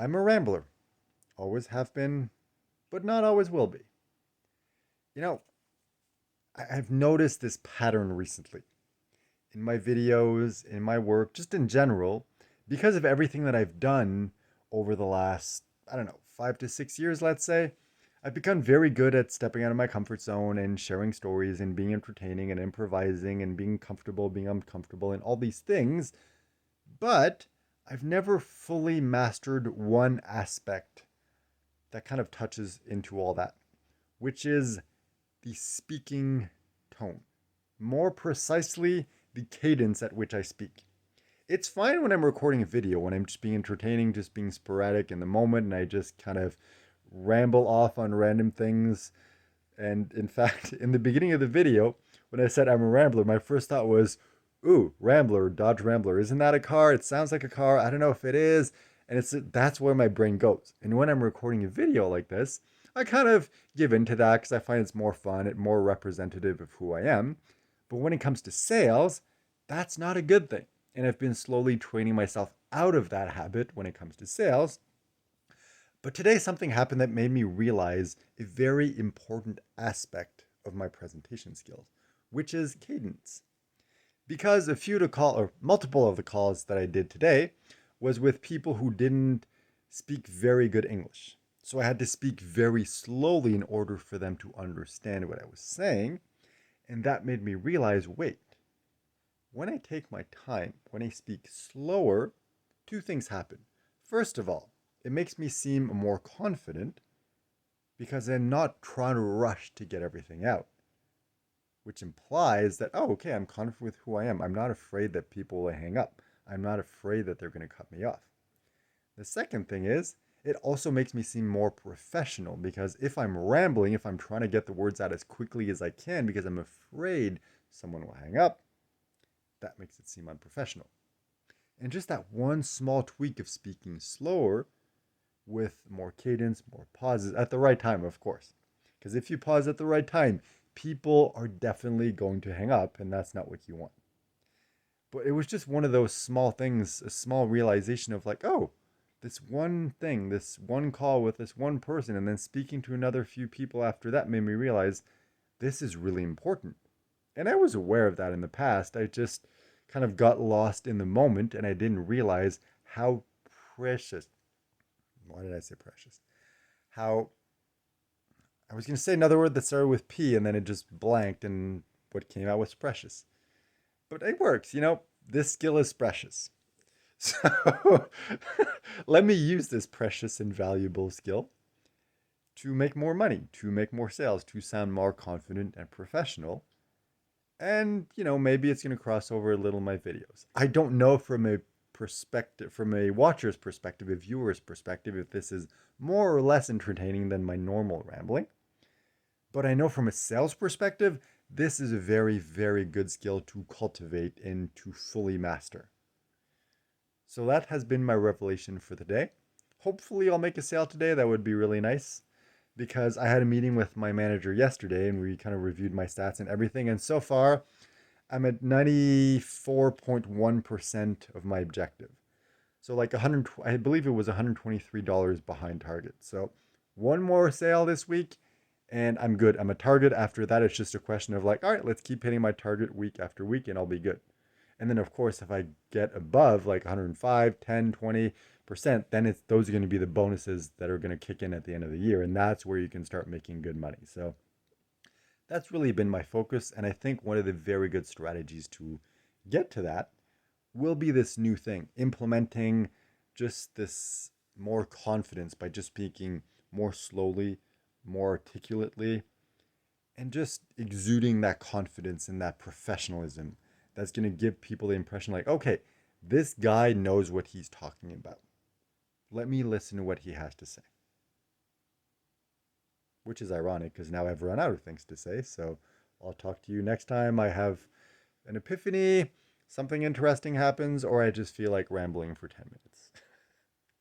I'm a rambler. Always have been, but not always will be. You know, I've noticed this pattern recently in my videos, in my work, just in general, because of everything that I've done over the last, I don't know, 5 to 6 years, let's say. I've become very good at stepping out of my comfort zone and sharing stories and being entertaining and improvising and being comfortable, being uncomfortable, and all these things. But I've never fully mastered one aspect that kind of touches into all that, which is the speaking tone. More precisely, the cadence at which I speak. It's fine when I'm recording a video, when I'm just being entertaining, just being sporadic in the moment, and I just kind of ramble off on random things. And in fact, in the beginning of the video, when I said I'm a rambler, my first thought was, ooh, Rambler, Dodge Rambler. Isn't that a car? It sounds like a car. I don't know if it is. And that's where my brain goes. And when I'm recording a video like this, I kind of give into that because I find it's more fun, it's more representative of who I am. But when it comes to sales, that's not a good thing. And I've been slowly training myself out of that habit when it comes to sales. But today, something happened that made me realize a very important aspect of my presentation skills, which is cadence. Because a few to call, or multiple of the calls that I did today, was with people who didn't speak very good English. So I had to speak very slowly in order for them to understand what I was saying. And that made me realize, wait, when I take my time, when I speak slower, two things happen. First of all, it makes me seem more confident because I'm not trying to rush to get everything out, which implies that, oh, okay, I'm confident with who I am. I'm not afraid that people will hang up. I'm not afraid that they're going to cut me off. The second thing is, it also makes me seem more professional because if I'm rambling, if I'm trying to get the words out as quickly as I can because I'm afraid someone will hang up, that makes it seem unprofessional. And just that one small tweak of speaking slower with more cadence, more pauses at the right time, of course. Because if you pause at the right time, people are definitely going to hang up, and that's not what you want. But it was just one of those small things, a small realization of like, oh, this one thing, this one call with this one person, and then speaking to another few people after that made me realize this is really important. And I was aware of that in the past. I just kind of got lost in the moment and I didn't realize how precious, why did I say precious? How, I was going to say another word that started with P and then it just blanked and what came out was precious. But it works, this skill is precious. So let me use this precious and valuable skill to make more money, to make more sales, to sound more confident and professional. And, maybe it's going to cross over a little in my videos. I don't know from a perspective, from a watcher's perspective, a viewer's perspective, if this is more or less entertaining than my normal rambling. But I know from a sales perspective, this is a very, very good skill to cultivate and to fully master. So that has been my revelation for the day. Hopefully, I'll make a sale today. That would be really nice because I had a meeting with my manager yesterday and we kind of reviewed my stats and everything. And so far, I'm at 94.1% of my objective. So like I believe it was $123 behind target. So one more sale this week and I'm good. I'm a target. After that, it's just a question of like, all right, let's keep hitting my target week after week and I'll be good. And then of course, if I get above like 105, 10, 20%, then those are going to be the bonuses that are going to kick in at the end of the year. And that's where you can start making good money. So that's really been my focus. And I think one of the very good strategies to get to that will be this new thing, implementing just this more confidence by just speaking more slowly, more articulately, and just exuding that confidence and that professionalism that's going to give people the impression like, okay, this guy knows what he's talking about. Let me listen to what he has to say. Which is ironic because now I've run out of things to say. So I'll talk to you next time I have an epiphany, something interesting happens, or I just feel like rambling for 10 minutes.